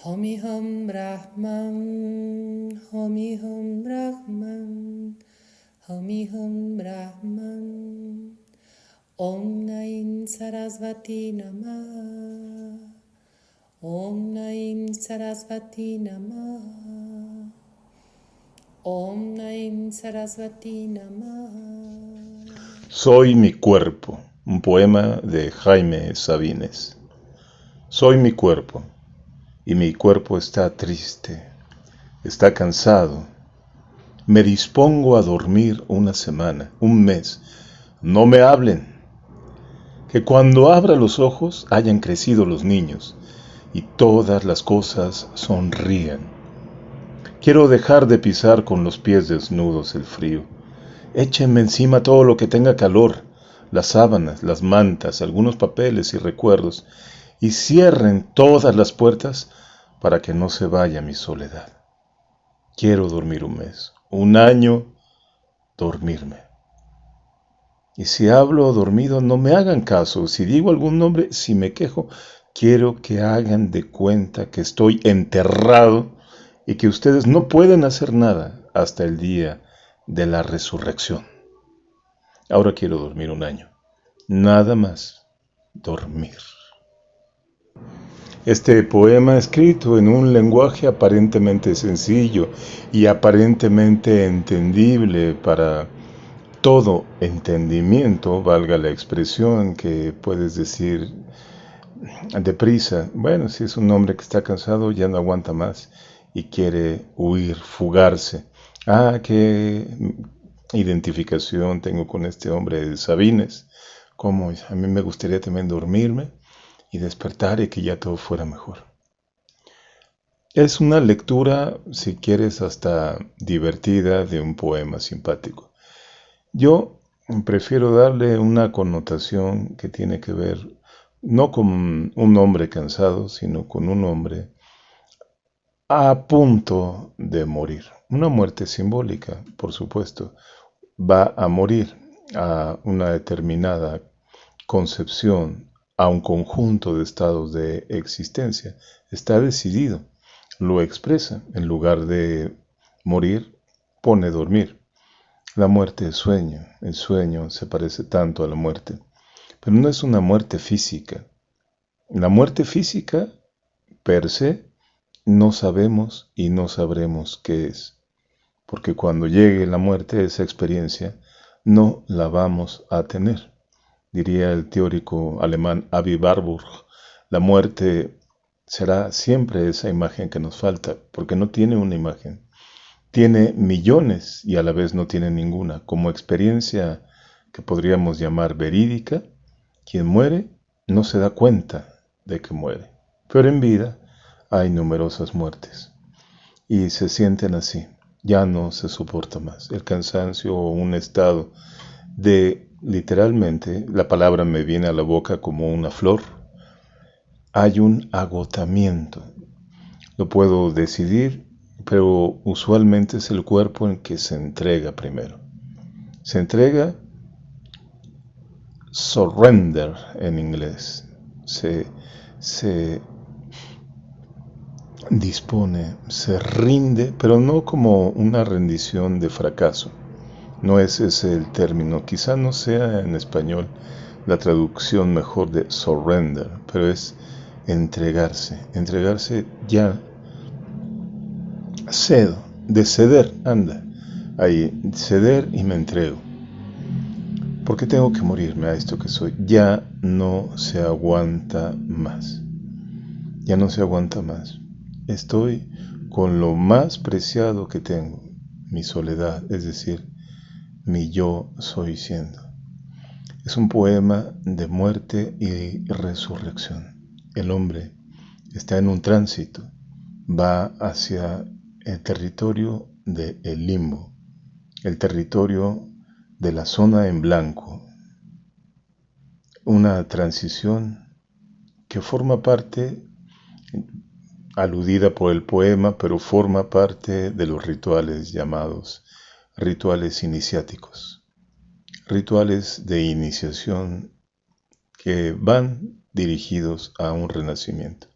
Homi Hum Brahman, Homi Hum Brahman, Homi Hum Brahman, Om Naim Sarasvati Namah, Om Naim Sarasvati Namah, Om Naim Sarasvati Namah. Soy mi cuerpo, un poema de Jaime Sabines. Soy mi cuerpo, y mi cuerpo está triste, está cansado. Me dispongo a dormir una semana, un mes. No me hablen. Que cuando abra los ojos hayan crecido los niños y todas las cosas sonrían. Quiero dejar de pisar con los pies desnudos el frío. Échenme encima todo lo que tenga calor, las sábanas, las mantas, algunos papeles y recuerdos, y cierren todas las puertas para que no se vaya mi soledad. Quiero dormir un mes, un año, dormirme. Y si hablo dormido, no me hagan caso. Si digo algún nombre, si me quejo, quiero que hagan de cuenta que estoy enterrado y que ustedes no pueden hacer nada hasta el día de la resurrección. Ahora quiero dormir un año. Nada más dormir. Este poema escrito en un lenguaje aparentemente sencillo y aparentemente entendible para todo entendimiento, valga la expresión que puedes decir deprisa. Bueno, si es un hombre que está cansado, ya no aguanta más y quiere huir, fugarse. Ah, qué identificación tengo con este hombre de Sabines. Como a mí me gustaría también dormirme y despertar y que ya todo fuera mejor. Es una lectura, si quieres, hasta divertida de un poema simpático. Yo prefiero darle una connotación que tiene que ver no con un hombre cansado, sino con un hombre a punto de morir. Una muerte simbólica, por supuesto. Va a morir a una determinada concepción, a un conjunto de estados de existencia. Está decidido, lo expresa. En lugar de morir, pone dormir. La muerte es sueño. El sueño se parece tanto a la muerte. Pero no es una muerte física. La muerte física, per se, no sabemos y no sabremos qué es. Porque cuando llegue la muerte, esa experiencia, no la vamos a tener. Diría el teórico alemán Avi Warburg, la muerte será siempre esa imagen que nos falta, porque no tiene una imagen. Tiene millones y a la vez no tiene ninguna. Como experiencia que podríamos llamar verídica, quien muere no se da cuenta de que muere. Pero en vida hay numerosas muertes y se sienten así. Ya no se soporta más. El cansancio o un estado de, literalmente, la palabra me viene a la boca como una flor. Hay un agotamiento. Lo puedo decidir, pero usualmente es el cuerpo el que se entrega primero. Se entrega, surrender en inglés. Se dispone, se rinde, pero no como una rendición de fracaso. No es ese el término. Quizá no sea en español la traducción mejor de surrender, pero es entregarse. Entregarse ya. Cedo, de ceder, anda. Ahí, ceder y me entrego. ¿Por qué tengo que morirme a esto que soy? Ya no se aguanta más. Ya no se aguanta más. Estoy con lo más preciado que tengo, mi soledad, es decir, mi yo soy siendo. Es un poema de muerte y resurrección. El hombre está en un tránsito, va hacia el territorio del limbo, el territorio de la zona en blanco, una transición que forma parte, aludida por el poema, pero forma parte de los rituales llamados rituales iniciáticos, rituales de iniciación que van dirigidos a un renacimiento.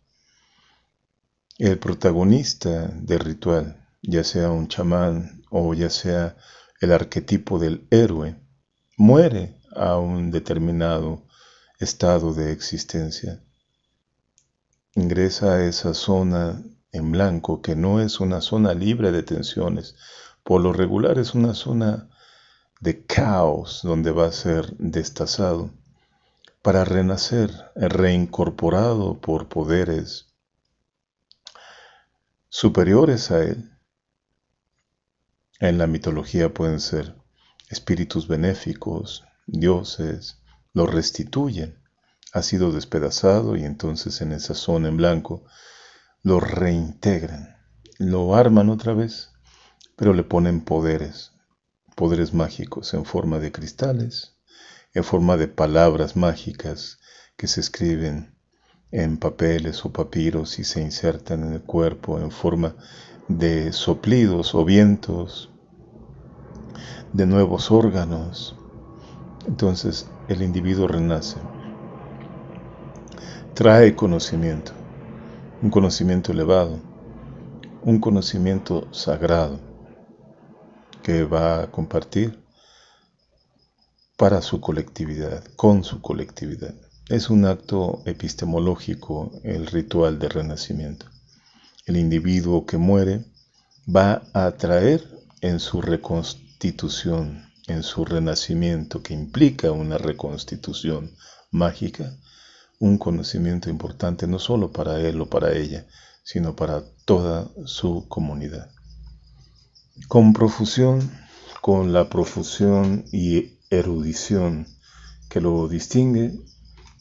El protagonista del ritual, ya sea un chamán o ya sea el arquetipo del héroe, muere a un determinado estado de existencia. Ingresa a esa zona en blanco, que no es una zona libre de tensiones. Por lo regular es una zona de caos donde va a ser destazado para renacer, reincorporado por poderes superiores a él. En la mitología pueden ser espíritus benéficos, dioses, lo restituyen. Ha sido despedazado y entonces en esa zona en blanco lo reintegran, lo arman otra vez, pero le ponen poderes, poderes mágicos en forma de cristales, en forma de palabras mágicas que se escriben en papeles o papiros y se insertan en el cuerpo en forma de soplidos o vientos, de nuevos órganos. Entonces el individuo renace, trae conocimiento, un conocimiento elevado, un conocimiento sagrado que va a compartir para su colectividad, con su colectividad. Es un acto epistemológico el ritual de renacimiento. El individuo que muere va a traer en su reconstitución, en su renacimiento, que implica una reconstitución mágica, un conocimiento importante no solo para él o para ella, sino para toda su comunidad. Con profusión, con la profusión y erudición que lo distingue,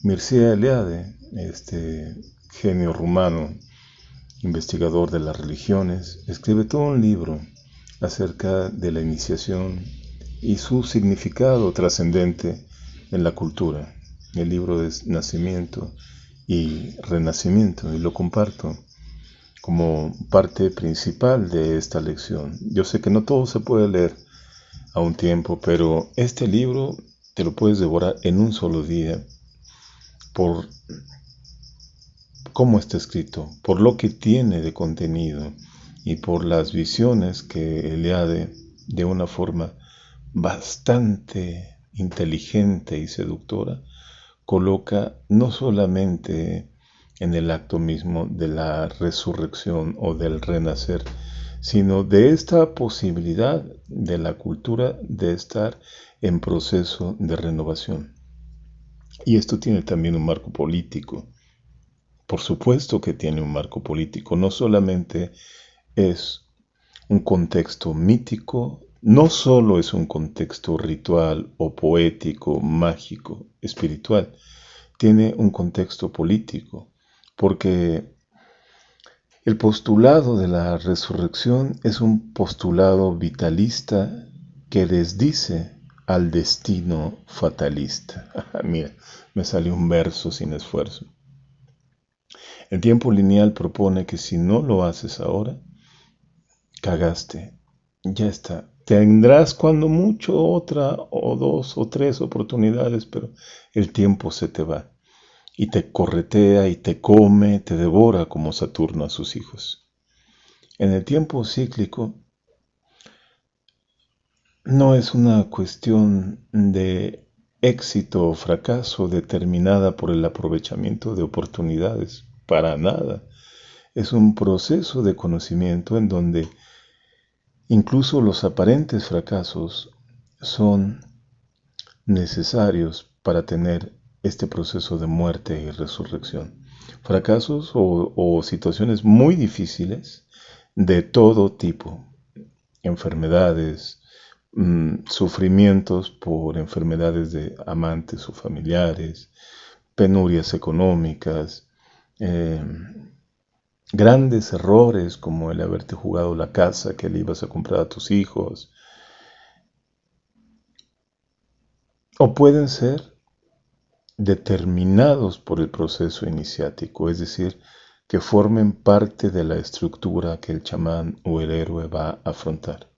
Mircea Eliade, este genio rumano, investigador de las religiones, escribe todo un libro acerca de la iniciación y su significado trascendente en la cultura. El libro de Nacimiento y Renacimiento, y lo comparto como parte principal de esta lección. Yo sé que no todo se puede leer a un tiempo, pero este libro te lo puedes devorar en un solo día por cómo está escrito, por lo que tiene de contenido y por las visiones que Eliade, de una forma bastante inteligente y seductora, coloca no solamente en el acto mismo de la resurrección o del renacer, sino de esta posibilidad de la cultura de estar en proceso de renovación. Y esto tiene también un marco político. Por supuesto que tiene un marco político, no solamente es un contexto mítico, no solo es un contexto ritual o poético, mágico, espiritual, tiene un contexto político, porque el postulado de la resurrección es un postulado vitalista que desdice al destino fatalista. Mira, me salió un verso sin esfuerzo. El tiempo lineal propone que si no lo haces ahora, cagaste, ya está. Tendrás cuando mucho otra o dos o tres oportunidades, pero el tiempo se te va y te corretea y te come, te devora como Saturno a sus hijos. En el tiempo cíclico no es una cuestión de éxito o fracaso determinada por el aprovechamiento de oportunidades, para nada. Es un proceso de conocimiento en donde incluso los aparentes fracasos son necesarios para tener este proceso de muerte y resurrección. Fracasos o situaciones muy difíciles de todo tipo, enfermedades, sufrimientos por enfermedades de amantes o familiares, penurias económicas, grandes errores como el haberte jugado la casa que le ibas a comprar a tus hijos, o pueden ser determinados por el proceso iniciático, es decir, que formen parte de la estructura que el chamán o el héroe va a afrontar.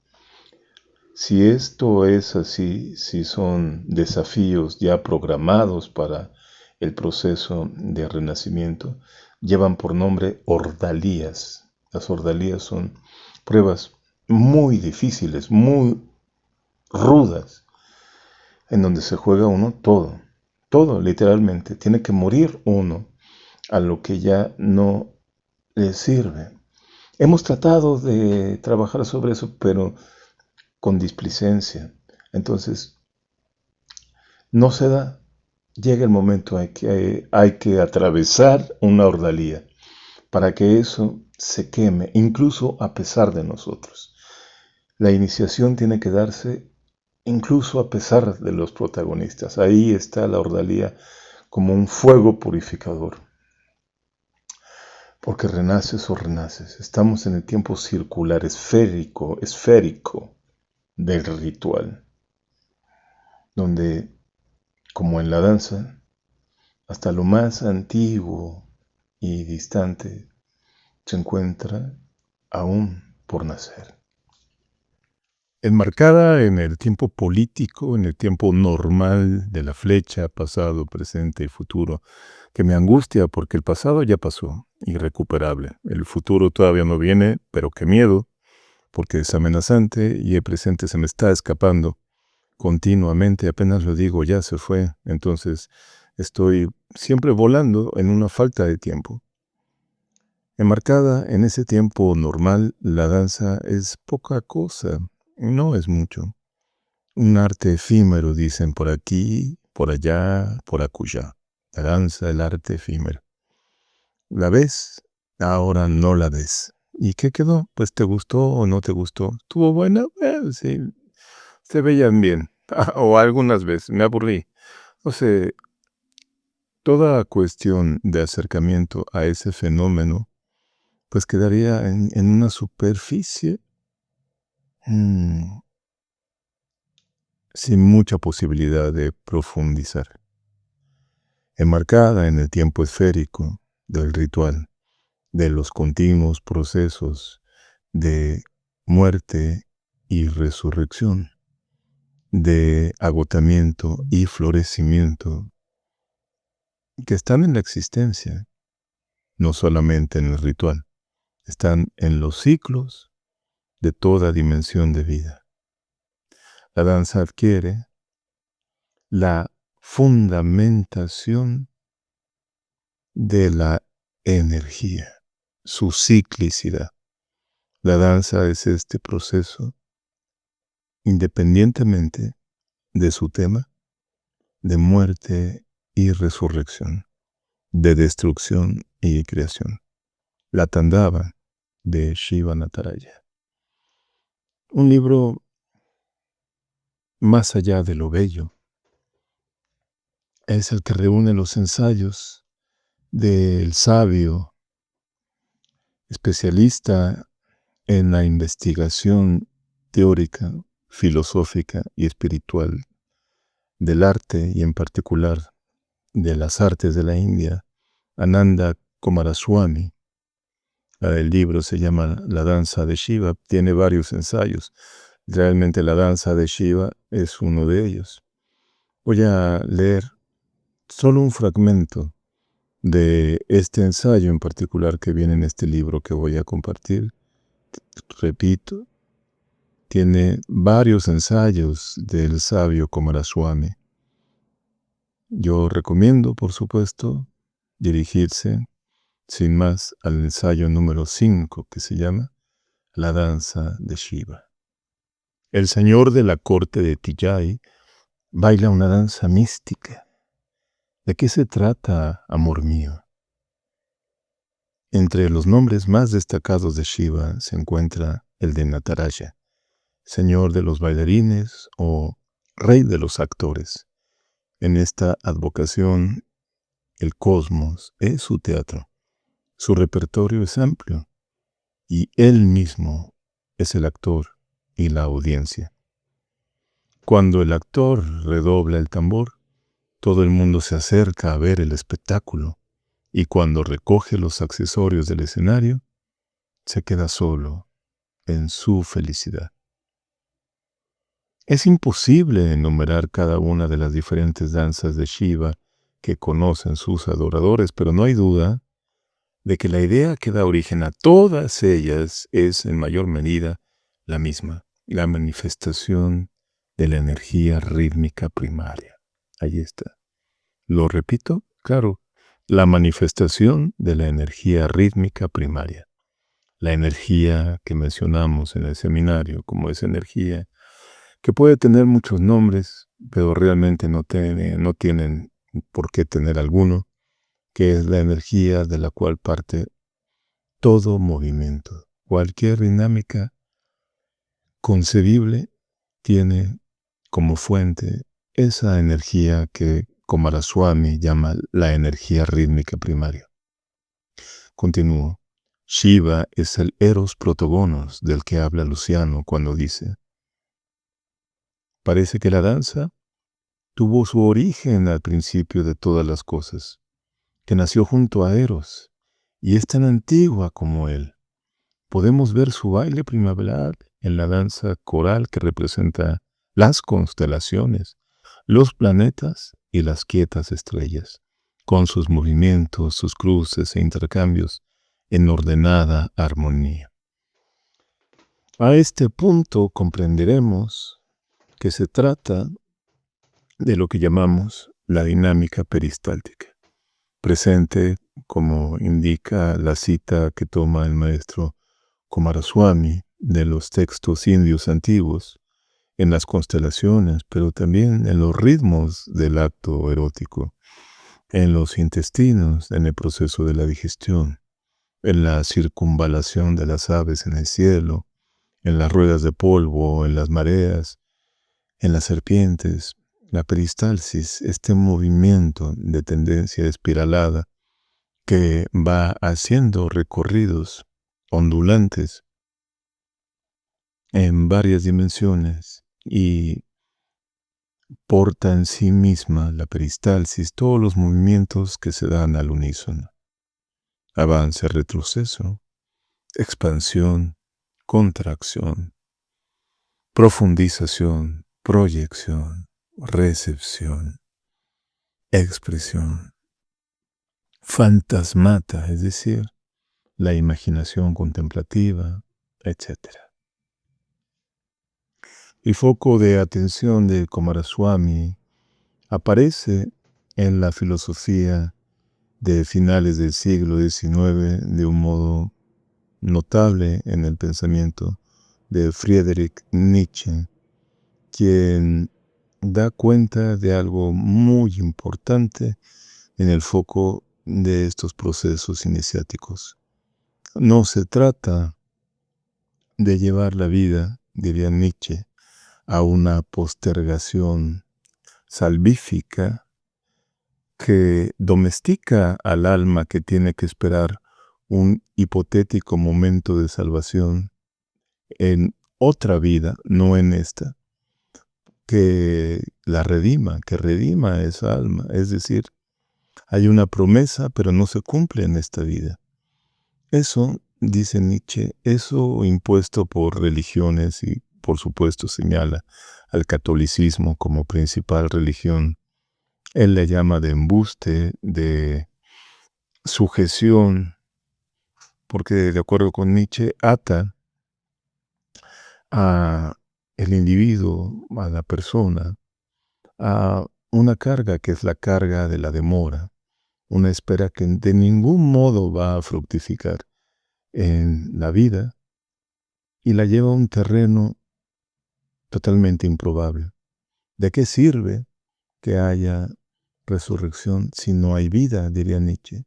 Si esto es así, si son desafíos ya programados para el proceso de renacimiento, llevan por nombre ordalías. Las ordalías son pruebas muy difíciles, muy rudas, en donde se juega uno todo literalmente. Tiene que morir uno a lo que ya no le sirve. Hemos tratado de trabajar sobre eso, pero con displicencia. Entonces, no se da. Llega el momento, hay que atravesar una ordalía para que eso se queme, incluso a pesar de nosotros. La iniciación tiene que darse incluso a pesar de los protagonistas. Ahí está la ordalía como un fuego purificador. Porque renaces o renaces. Estamos en el tiempo circular, esférico del ritual, donde, como en la danza, hasta lo más antiguo y distante se encuentra aún por nacer. Enmarcada en el tiempo político, en el tiempo normal de la flecha, pasado, presente y futuro, que me angustia porque el pasado ya pasó, irrecuperable. El futuro todavía no viene, pero qué miedo, porque es amenazante y el presente se me está escapando continuamente, apenas lo digo, ya se fue. Entonces estoy siempre volando en una falta de tiempo. Enmarcada en ese tiempo normal, la danza es poca cosa. No es mucho. Un arte efímero, dicen por aquí, por allá, por acullá. La danza, el arte efímero. ¿La ves? Ahora no la ves. ¿Y qué quedó? Pues te gustó o no te gustó. ¿Estuvo buena? Sí, se veían bien. O algunas veces, me aburrí. O sea, toda cuestión de acercamiento a ese fenómeno, pues quedaría en una superficie sin mucha posibilidad de profundizar. Enmarcada en el tiempo esférico del ritual, de los continuos procesos de muerte y resurrección, de agotamiento y florecimiento, que están en la existencia, no solamente en el ritual, están en los ciclos de toda dimensión de vida. La danza adquiere la fundamentación de la energía, su ciclicidad. La danza es este proceso, independientemente de su tema, de muerte y resurrección, de destrucción y creación. La Tandava de Shiva Nataraja. Un libro más allá de lo bello. Es el que reúne los ensayos del sabio, especialista en la investigación teórica, filosófica y espiritual del arte y en particular de las artes de la India, Ananda Coomaraswamy. El libro se llama La danza de Shiva, tiene varios ensayos. Realmente la danza de Shiva es uno de ellos. Voy a leer solo un fragmento de este ensayo en particular que viene en este libro que voy a compartir. Repito, tiene varios ensayos del sabio Coomaraswamy. Yo recomiendo, por supuesto, dirigirse sin más al ensayo número 5 que se llama La danza de Shiva. El señor de la corte de Tijai baila una danza mística. ¿De qué se trata, amor mío? Entre los nombres más destacados de Shiva se encuentra el de Nataraja, señor de los bailarines o rey de los actores. En esta advocación, el cosmos es su teatro. Su repertorio es amplio y él mismo es el actor y la audiencia. Cuando el actor redobla el tambor, todo el mundo se acerca a ver el espectáculo y cuando recoge los accesorios del escenario, se queda solo en su felicidad. Es imposible enumerar cada una de las diferentes danzas de Shiva que conocen sus adoradores, pero no hay duda de que la idea que da origen a todas ellas es en mayor medida la misma, la manifestación de la energía rítmica primaria. Ahí está. ¿Lo repito? Claro, la manifestación de la energía rítmica primaria. La energía que mencionamos en el seminario como esa energía que puede tener muchos nombres, pero realmente no tienen por qué tener alguno, que es la energía de la cual parte todo movimiento. Cualquier dinámica concebible tiene como fuente esa energía que Coomaraswamy llama la energía rítmica primaria. Continúo. Shiva es el Eros protogonos del que habla Luciano cuando dice: parece que la danza tuvo su origen al principio de todas las cosas, que nació junto a Eros, y es tan antigua como él. Podemos ver su baile primaveral en la danza coral que representa las constelaciones, los planetas y las quietas estrellas, con sus movimientos, sus cruces e intercambios en ordenada armonía. A este punto comprenderemos que se trata de lo que llamamos la dinámica peristáltica, presente, como indica la cita que toma el maestro Coomaraswamy de los textos indios antiguos, en las constelaciones, pero también en los ritmos del acto erótico, en los intestinos, en el proceso de la digestión, en la circunvalación de las aves en el cielo, en las ruedas de polvo, en las mareas, en las serpientes. La peristalsis, este movimiento de tendencia espiralada que va haciendo recorridos ondulantes en varias dimensiones y porta en sí misma la peristalsis todos los movimientos que se dan al unísono. Avance, retroceso, expansión, contracción, profundización, proyección, recepción, expresión, fantasmata, es decir, la imaginación contemplativa, etc. El foco de atención de Coomaraswamy aparece en la filosofía de finales del siglo XIX de un modo notable en el pensamiento de Friedrich Nietzsche, quien da cuenta de algo muy importante en el foco de estos procesos iniciáticos. No se trata de llevar la vida, diría Nietzsche, a una postergación salvífica que domestica al alma que tiene que esperar un hipotético momento de salvación en otra vida, no en esta, que la redima, que redima a esa alma. Es decir, hay una promesa, pero no se cumple en esta vida. Eso, dice Nietzsche, eso impuesto por religiones y, por supuesto, señala al catolicismo como principal religión. Él le llama de embuste, de sujeción, porque de acuerdo con Nietzsche ata a el individuo, a la persona, a una carga que es la carga de la demora, una espera que de ningún modo va a fructificar en la vida y la lleva a un terreno totalmente improbable. ¿De qué sirve que haya resurrección si no hay vida? Diría Nietzsche.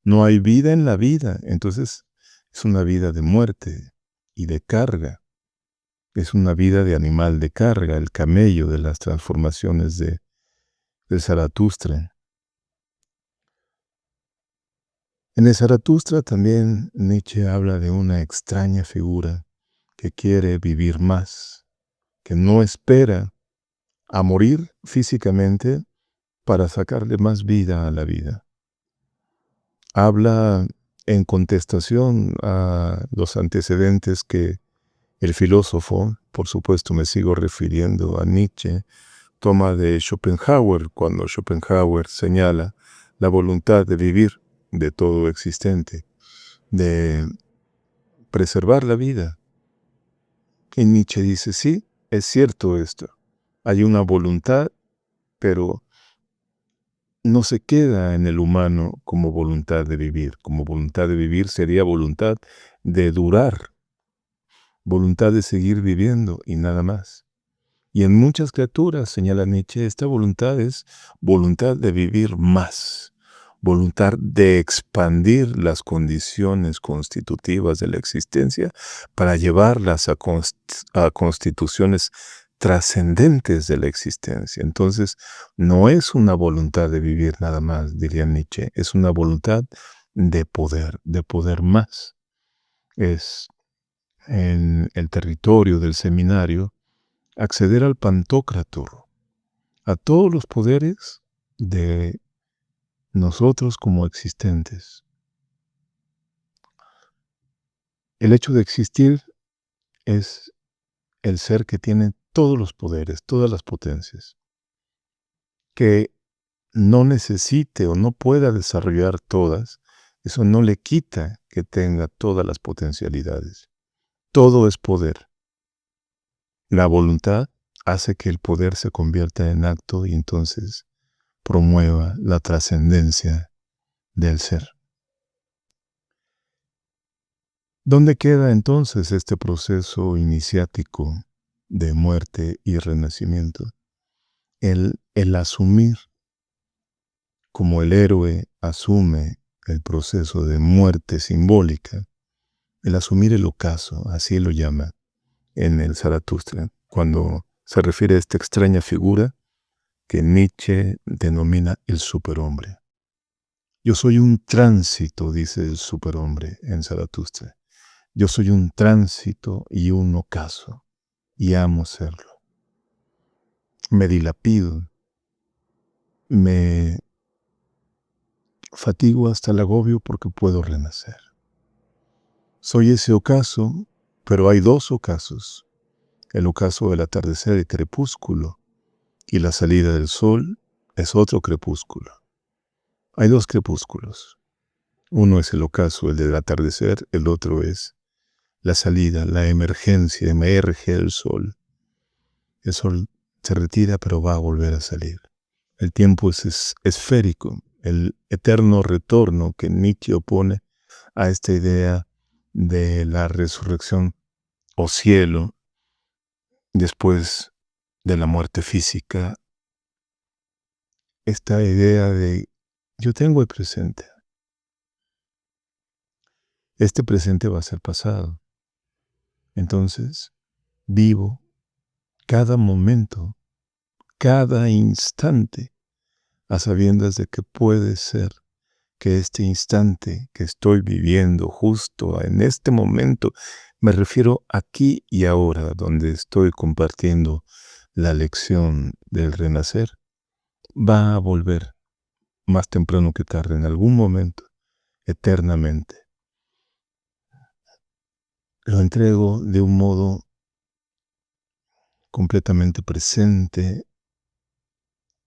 No hay vida en la vida, entonces es una vida de muerte y de carga. Es una vida de animal de carga, el camello de las transformaciones de Zaratustra. En el Zaratustra también Nietzsche habla de una extraña figura que quiere vivir más, que no espera a morir físicamente para sacarle más vida a la vida. Habla en contestación a los antecedentes que el filósofo, por supuesto me sigo refiriendo a Nietzsche, toma de Schopenhauer, cuando Schopenhauer señala la voluntad de vivir de todo existente. de preservar la vida. Y Nietzsche dice, sí, es cierto esto. Hay una voluntad, pero no se queda en el humano como voluntad de vivir. Como voluntad de vivir sería voluntad de durar, voluntad de seguir viviendo y nada más. Y en muchas criaturas, señala Nietzsche, esta voluntad es voluntad de vivir más, voluntad de expandir las condiciones constitutivas de la existencia para llevarlas a constituciones trascendentes de la existencia. Entonces, no es una voluntad de vivir nada más, diría Nietzsche, es una voluntad de poder más. Es en el territorio del seminario acceder al Pantocrator, a todos los poderes de nosotros como existentes. El hecho de existir es el ser que tiene todos los poderes, todas las potencias, que no necesite o no pueda desarrollar todas, eso no le quita que tenga todas las potencialidades. Todo es poder. La voluntad hace que el poder se convierta en acto y entonces promueva la trascendencia del ser. ¿Dónde queda entonces este proceso iniciático de muerte y renacimiento? El asumir, como el héroe asume el proceso de muerte simbólica, el asumir el ocaso, así lo llama en el Zaratustra, cuando se refiere a esta extraña figura que Nietzsche denomina el superhombre. Yo soy un tránsito, dice el superhombre en Zaratustra. Yo soy un tránsito y un ocaso, y amo serlo. Me dilapido, me fatigo hasta el agobio porque puedo renacer. Soy ese ocaso, pero hay dos ocasos. El ocaso del atardecer y crepúsculo, y la salida del sol es otro crepúsculo. Hay dos crepúsculos. Uno es el ocaso, el del atardecer, el otro es la salida, la emergencia, emerge el sol. El sol se retira, pero va a volver a salir. El tiempo es esférico, el eterno retorno que Nietzsche opone a esta idea de la resurrección o cielo después de la muerte física. Esta idea de yo tengo el presente. Este presente va a ser pasado. Entonces, vivo cada momento, cada instante, a sabiendas de que puede ser que este instante que estoy viviendo justo en este momento, me refiero aquí y ahora, donde estoy compartiendo la lección del renacer, va a volver más temprano que tarde, en algún momento, eternamente. Lo entrego de un modo completamente presente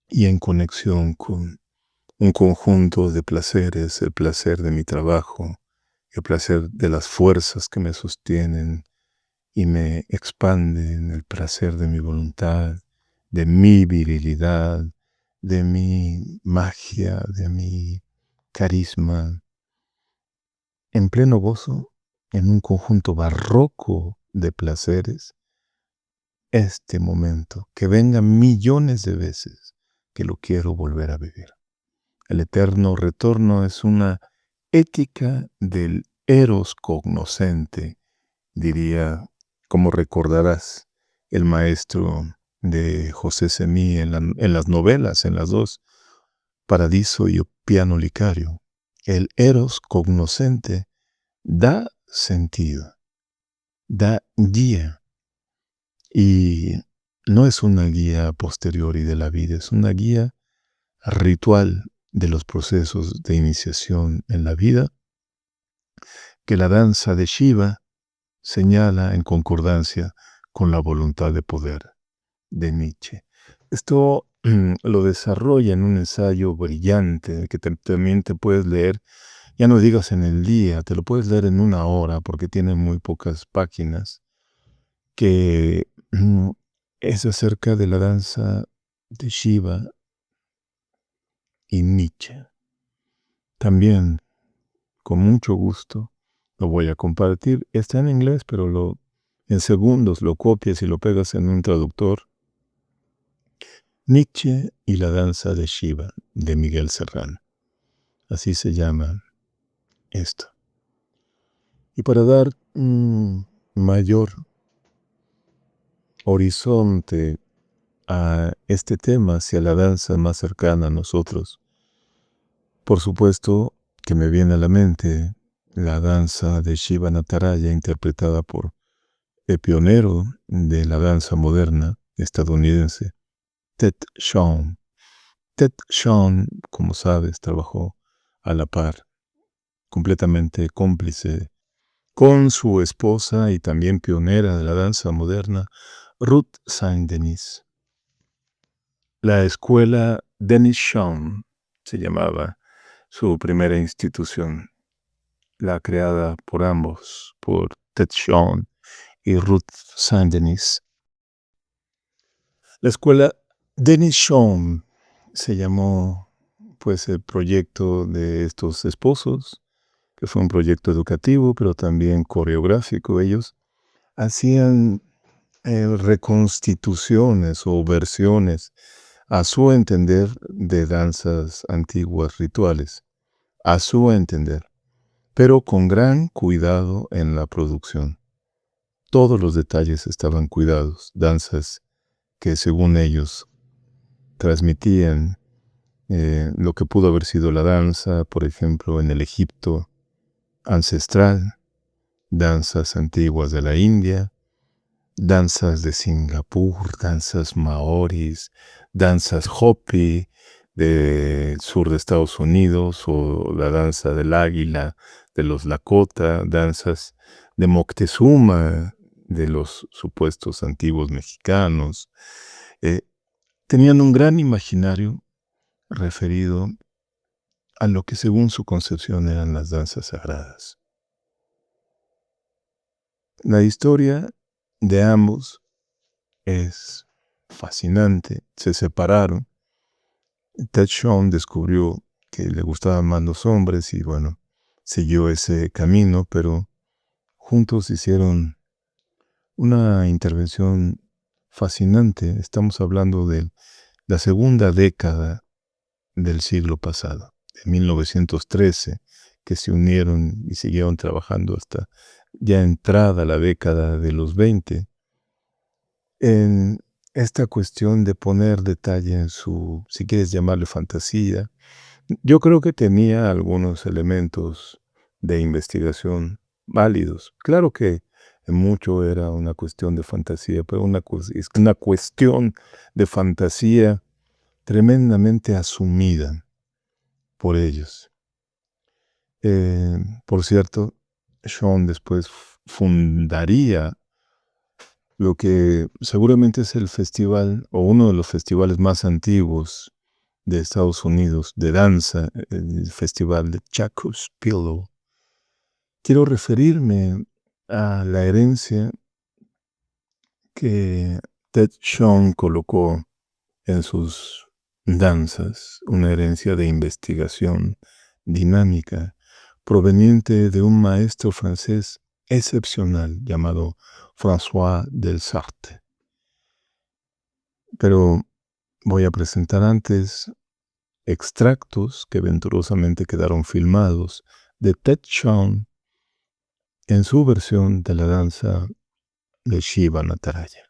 y en conexión con un conjunto de placeres, el placer de mi trabajo, el placer de las fuerzas que me sostienen y me expanden, el placer de mi voluntad, de mi virilidad, de mi magia, de mi carisma, en pleno gozo, en un conjunto barroco de placeres, este momento, que venga millones de veces, que lo quiero volver a vivir. El eterno retorno es una ética del eros cognoscente, diría, como recordarás, el maestro de José Semí en las novelas, en las dos, Paradiso y Piano Licario. El eros cognoscente da sentido, da guía, y no es una guía a posteriori de la vida, es una guía ritual de los procesos de iniciación en la vida, que la danza de Shiva señala en concordancia con la voluntad de poder de Nietzsche. Esto lo desarrolla en un ensayo brillante que también te puedes leer ya no digas en el día, te lo puedes leer en 1 hora porque tiene muy pocas páginas, que es acerca de la danza de Shiva y Nietzsche. También, con mucho gusto, lo voy a compartir. Está en inglés, pero en segundos lo copias y lo pegas en un traductor. Nietzsche y la danza de Shiva, de Miguel Serrano. Así se llama esto. Y para dar un mayor horizonte a este tema, hacia la danza más cercana a nosotros, por supuesto que me viene a la mente la danza de Shiva Nataraja, interpretada por el pionero de la danza moderna estadounidense, Ted Shawn. Ted Shawn, como sabes, trabajó a la par, completamente cómplice, con su esposa y también pionera de la danza moderna, Ruth Saint-Denis. La escuela Denis Shawn se llamaba su primera institución, la creada por ambos, por Ted Shawn y Ruth Saint-Denis. La escuela Denis Shawn se llamó, pues, el proyecto de estos esposos, que fue un proyecto educativo, pero también coreográfico. Ellos hacían reconstituciones o versiones, a su entender, de danzas antiguas rituales, a su entender, pero con gran cuidado en la producción. Todos los detalles estaban cuidados, danzas que según ellos transmitían lo que pudo haber sido la danza, por ejemplo, en el Egipto ancestral, danzas antiguas de la India, danzas de Singapur, danzas maoris, danzas Hopi del sur de Estados Unidos, o la danza del águila de los Lakota, danzas de Moctezuma de los supuestos antiguos mexicanos. Tenían un gran imaginario referido a lo que según su concepción eran las danzas sagradas. La historia de ambos es fascinante. Se separaron. Ted Shawn descubrió que le gustaban más los hombres y bueno, siguió ese camino, pero juntos hicieron una intervención fascinante. Estamos hablando de la segunda década del siglo pasado, de 1913, que se unieron y siguieron trabajando hasta ya entrada la década de los 20, en esta cuestión de poner detalle en su, si quieres llamarle fantasía. Yo creo que tenía algunos elementos de investigación válidos. Claro que en mucho era una cuestión de fantasía, pero es una cuestión de fantasía tremendamente asumida por ellos. Por cierto, Shawn después fundaría lo que seguramente es el festival, o uno de los festivales más antiguos de Estados Unidos de danza, el festival de Jacob's Pillow. Quiero referirme a la herencia que Ted Shawn colocó en sus danzas, una herencia de investigación dinámica proveniente de un maestro francés excepcional llamado François Delsarte. Pero voy a presentar antes extractos que venturosamente quedaron filmados de Ted Shawn en su versión de la danza de Shiva Nataraja.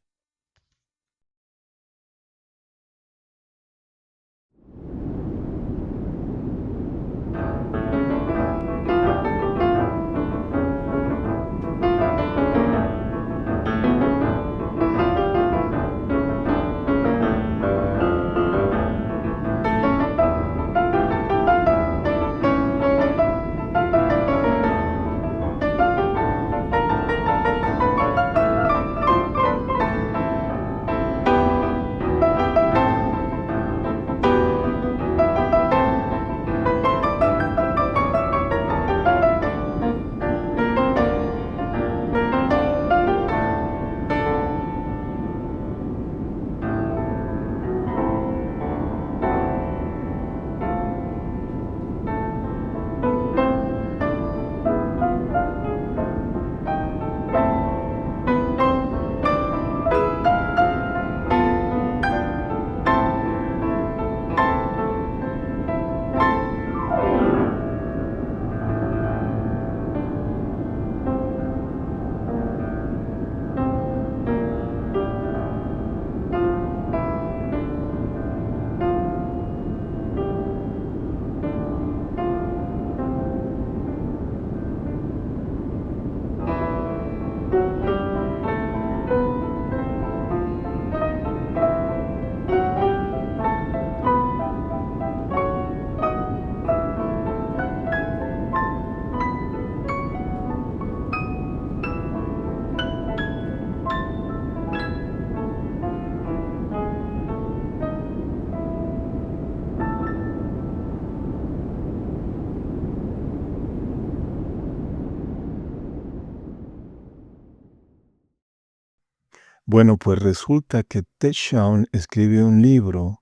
Bueno, pues resulta que Ted Shawn escribió un libro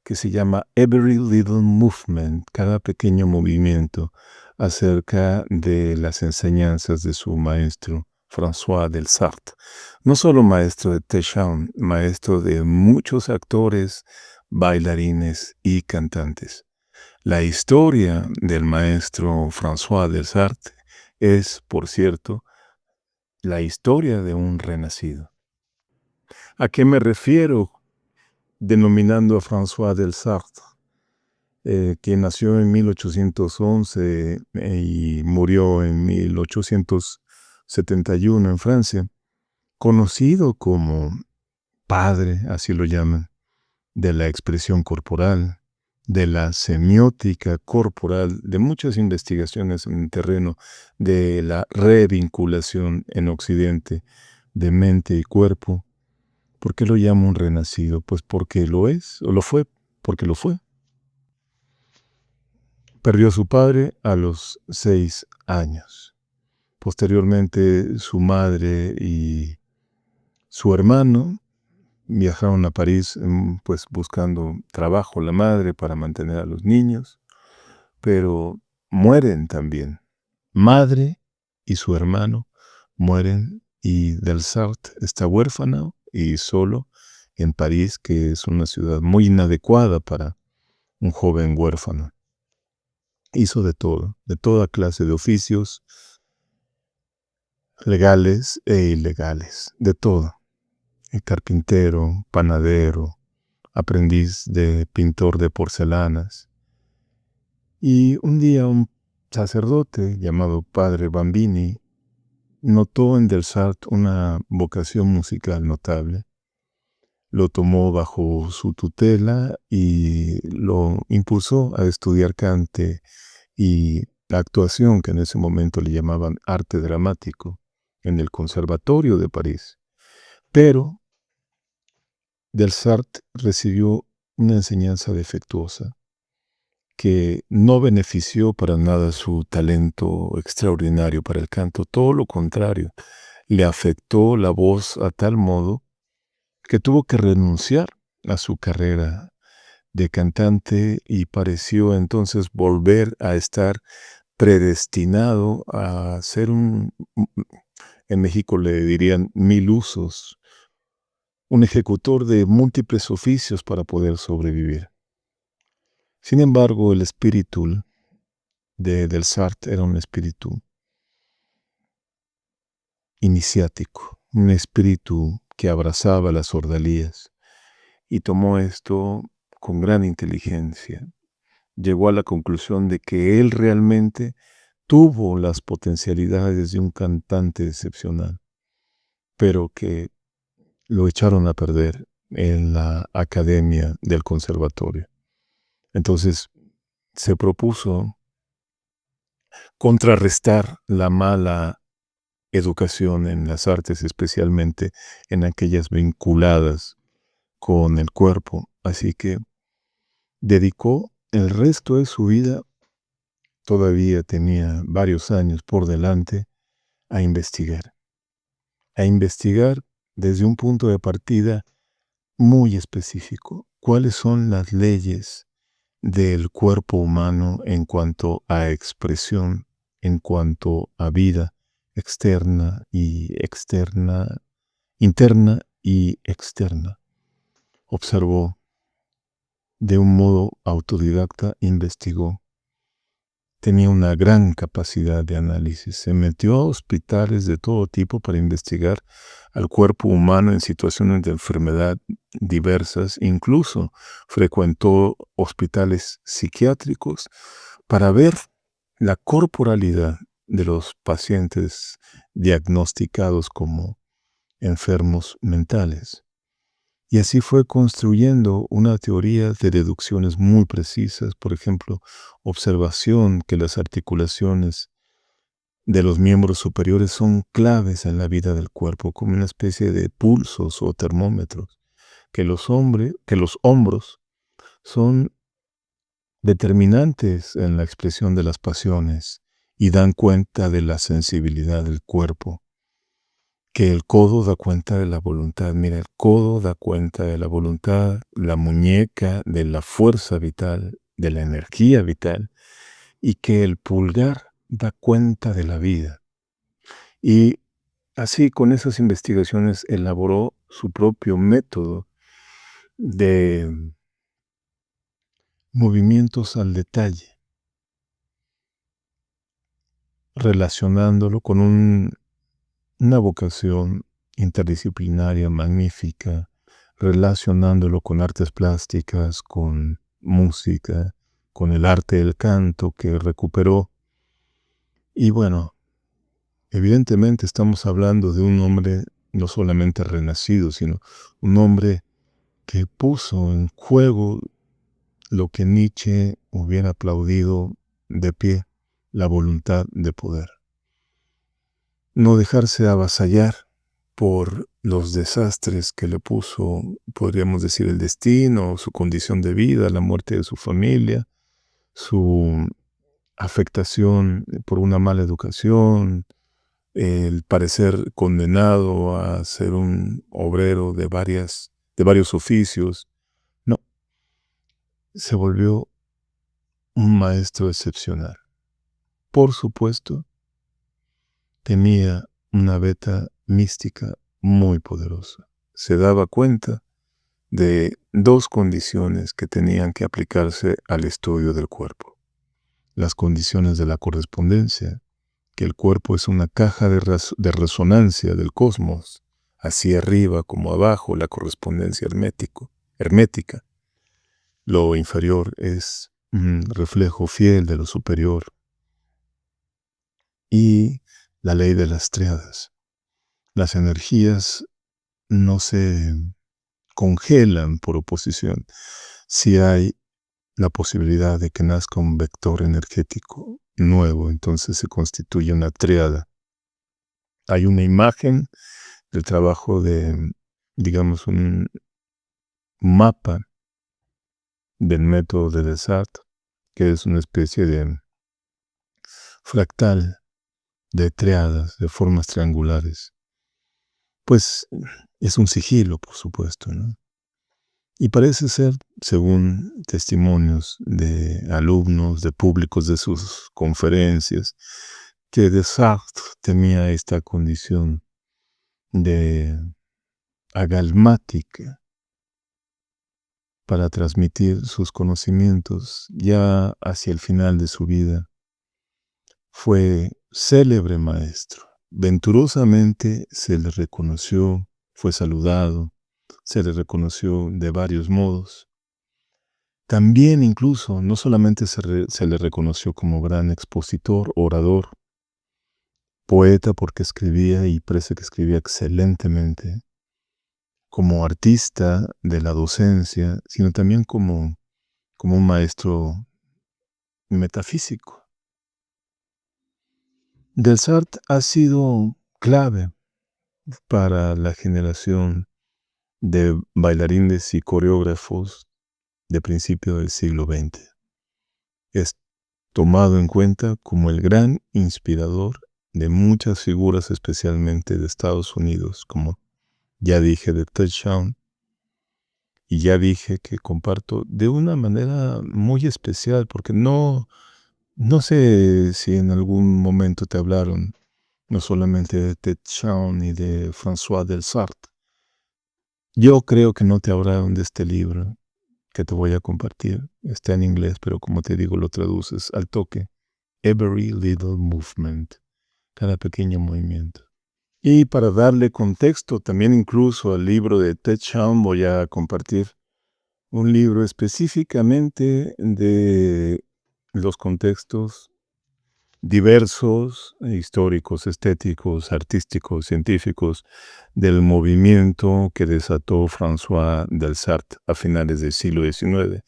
que se llama Every Little Movement, cada pequeño movimiento, acerca de las enseñanzas de su maestro, François Delsarte. No solo maestro de Ted Shawn, maestro de muchos actores, bailarines y cantantes. La historia del maestro François Delsarte es, por cierto, la historia de un renacido. ¿A qué me refiero denominando a François Delsarte? Quien nació en 1811 y murió en 1871 en Francia, conocido como padre, así lo llaman, de la expresión corporal, de la semiótica corporal, de muchas investigaciones en el terreno de la revinculación en Occidente de mente y cuerpo. ¿Por qué lo llamo un renacido? Pues porque lo es, o lo fue, porque lo fue. Perdió a su padre a los 6 años. Posteriormente, su madre y su hermano viajaron a París, pues buscando trabajo, la madre, para mantener a los niños, pero mueren también. Madre y su hermano mueren y Delsarte está huérfano y solo en París, que es una ciudad muy inadecuada para un joven huérfano. Hizo de todo, de toda clase de oficios, legales e ilegales, de todo. Carpintero, panadero, aprendiz de pintor de porcelanas. Y un día un sacerdote llamado Padre Bambini notó en Delsarte una vocación musical notable. Lo tomó bajo su tutela y lo impulsó a estudiar cante y la actuación, que en ese momento le llamaban arte dramático, en el Conservatorio de París. Pero Delsarte recibió una enseñanza defectuosa que no benefició para nada su talento extraordinario para el canto. Todo lo contrario, le afectó la voz a tal modo que tuvo que renunciar a su carrera de cantante y pareció entonces volver a estar predestinado a ser en México le dirían 1000 usos, un ejecutor de múltiples oficios para poder sobrevivir. Sin embargo, el espíritu de Delsarte era un espíritu iniciático, un espíritu que abrazaba las ordalías y tomó esto con gran inteligencia. Llegó a la conclusión de que él realmente tuvo las potencialidades de un cantante excepcional, pero que lo echaron a perder en la academia del conservatorio. Entonces se propuso contrarrestar la mala educación en las artes, especialmente en aquellas vinculadas con el cuerpo. Así que dedicó el resto de su vida, todavía tenía varios años por delante, a investigar desde un punto de partida muy específico. ¿Cuáles son las leyes del cuerpo humano en cuanto a expresión, en cuanto a vida externa y externa, interna y externa? Observó de un modo autodidacta, investigó. Tenía una gran capacidad de análisis. Se metió a hospitales de todo tipo para investigar al cuerpo humano en situaciones de enfermedad diversas. Incluso frecuentó hospitales psiquiátricos para ver la corporalidad de los pacientes diagnosticados como enfermos mentales. Y así fue construyendo una teoría de deducciones muy precisas, por ejemplo, observación que las articulaciones de los miembros superiores son claves en la vida del cuerpo, como una especie de pulsos o termómetros, que los hombros son determinantes en la expresión de las pasiones y dan cuenta de la sensibilidad del cuerpo, que el codo da cuenta de la voluntad. Mira, el codo da cuenta de la voluntad, la muñeca de la fuerza vital, de la energía vital, y que el pulgar da cuenta de la vida. Y así, con esas investigaciones, elaboró su propio método de movimientos al detalle, relacionándolo con una vocación interdisciplinaria magnífica, relacionándolo con artes plásticas, con música, con el arte del canto que recuperó. Y bueno, evidentemente estamos hablando de un hombre no solamente renacido, sino un hombre que puso en juego lo que Nietzsche hubiera aplaudido de pie, la voluntad de poder. No dejarse avasallar por los desastres que le puso, podríamos decir, el destino, su condición de vida, la muerte de su familia, su afectación por una mala educación, el parecer condenado a ser un obrero de varios oficios. No, se volvió un maestro excepcional. Por supuesto, tenía una beta mística muy poderosa. Se daba cuenta de dos condiciones que tenían que aplicarse al estudio del cuerpo. Las condiciones de la correspondencia, que el cuerpo es una caja de resonancia del cosmos, así arriba como abajo, la correspondencia hermética. Lo inferior es un reflejo fiel de lo superior. Y la ley de las triadas. Las energías no se congelan por oposición si hay la posibilidad de que nazca un vector energético nuevo, entonces se constituye una tríada. Hay una imagen del trabajo de, digamos, un mapa del método de Descartes, que es una especie de fractal de triadas, de formas triangulares. Pues es un sigilo, por supuesto, ¿no? Y parece ser, según testimonios de alumnos, de públicos de sus conferencias, que Descartes tenía esta condición de agalmática para transmitir sus conocimientos ya hacia el final de su vida. Fue célebre maestro. Venturosamente se le reconoció, fue saludado, se le reconoció de varios modos. También incluso, no solamente se le reconoció como gran expositor, orador, poeta porque escribía y parece que escribía excelentemente, como artista de la docencia, sino también como un maestro metafísico. Descartes ha sido clave para la generación de bailarines y coreógrafos de principio del siglo XX. Es tomado en cuenta como el gran inspirador de muchas figuras, especialmente de Estados Unidos, como ya dije de Touchdown, y ya dije que comparto de una manera muy especial, porque no sé si en algún momento te hablaron no solamente de Ted Chiang y de François Delsarte. Yo creo que no te hablaron de este libro que te voy a compartir. Está en inglés, pero como te digo, lo traduces al toque. Every Little Movement, cada pequeño movimiento. Y para darle contexto también incluso al libro de Ted Chiang voy a compartir un libro específicamente de los contextos diversos, históricos, estéticos, artísticos, científicos, del movimiento que desató François Delsarte a finales del siglo XIX,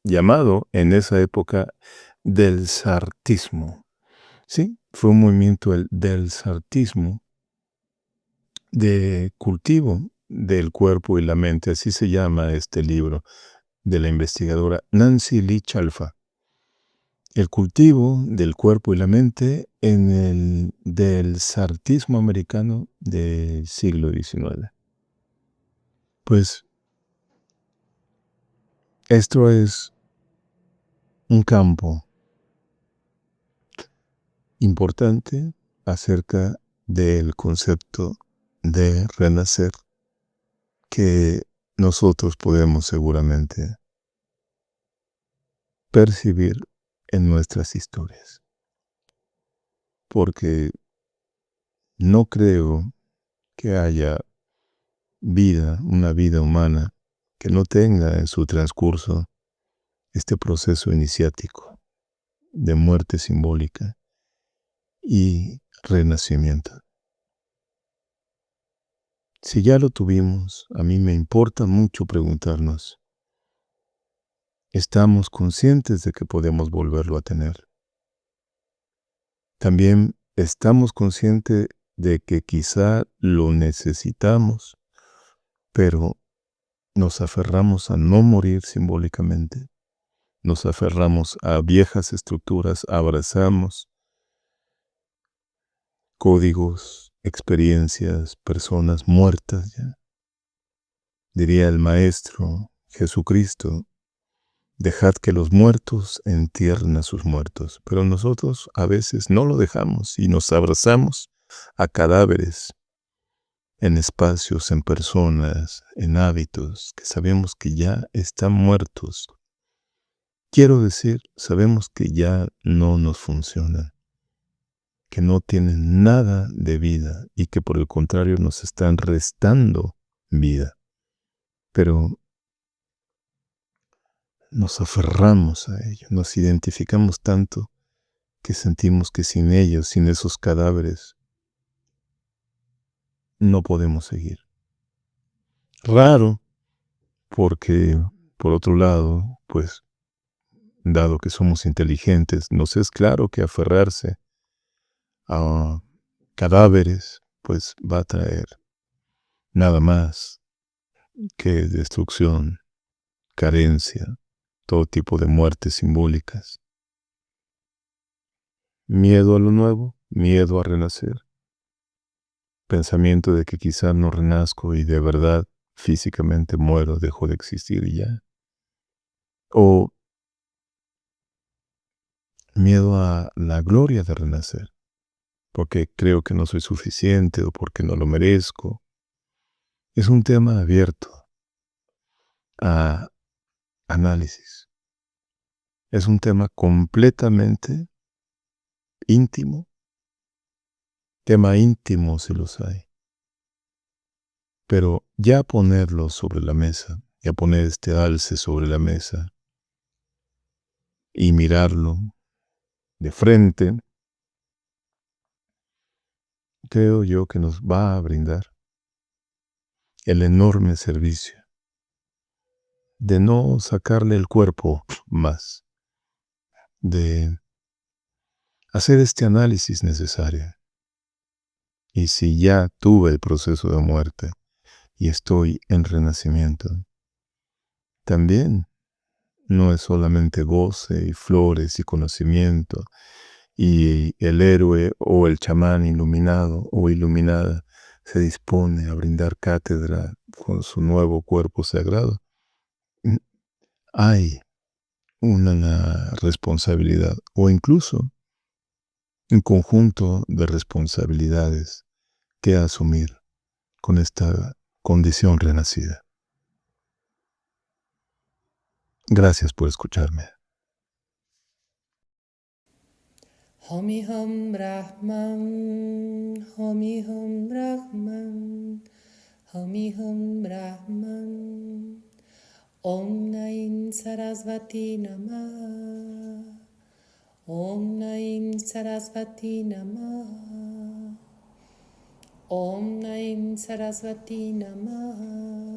llamado en esa época delsartismo. Sí, fue un movimiento, el delsartismo, de cultivo del cuerpo y la mente, así se llama este libro, de la investigadora Nancy Lee Chalfa. el cultivo del cuerpo y la mente del sartismo americano del siglo XIX. Pues esto es un campo importante acerca del concepto de renacer que nosotros podemos seguramente percibir en nuestras historias. Porque no creo que haya una vida humana, que no tenga en su transcurso este proceso iniciático de muerte simbólica y renacimiento. Si ya lo tuvimos, a mí me importa mucho preguntarnos, ¿estamos conscientes de que podemos volverlo a tener? También estamos conscientes de que quizá lo necesitamos, pero nos aferramos a no morir simbólicamente. Nos aferramos a viejas estructuras, abrazamos códigos, experiencias, personas muertas ya. Diría el Maestro Jesucristo, dejad que los muertos entierren a sus muertos. Pero nosotros a veces no lo dejamos y nos abrazamos a cadáveres, en espacios, en personas, en hábitos que sabemos que ya están muertos. Quiero decir, sabemos que ya no nos funcionan, que no tienen nada de vida y que por el contrario nos están restando vida. Pero nos aferramos a ello, nos identificamos tanto que sentimos que sin ellos, sin esos cadáveres, no podemos seguir. Raro, porque por otro lado, pues, dado que somos inteligentes, nos es claro que aferrarse a cadáveres, pues va a traer nada más que destrucción, carencia, todo tipo de muertes simbólicas. Miedo a lo nuevo, miedo a renacer. Pensamiento de que quizá no renazco y de verdad físicamente muero, dejo de existir y ya. O miedo a la gloria de renacer, porque creo que no soy suficiente o porque no lo merezco. Es un tema abierto a análisis. Es un tema completamente íntimo, tema íntimo si los hay. Pero ya ponerlo sobre la mesa, ya poner este alce sobre la mesa y mirarlo de frente, creo yo que nos va a brindar el enorme servicio de no sacarle el cuerpo más, de hacer este análisis necesario. Y si ya tuve el proceso de muerte y estoy en renacimiento, también no es solamente goce y flores y conocimiento y el héroe o el chamán iluminado o iluminada se dispone a brindar cátedra con su nuevo cuerpo sagrado. Hay una responsabilidad o incluso un conjunto de responsabilidades que asumir con esta condición renacida. Gracias por escucharme. Homi Hum Brahman, Homi Hum Brahman, Homi Hum Brahman, Om Naim Sarasvati Namah, Om Naim Sarasvati Namah, Om Naim Sarasvati Namah.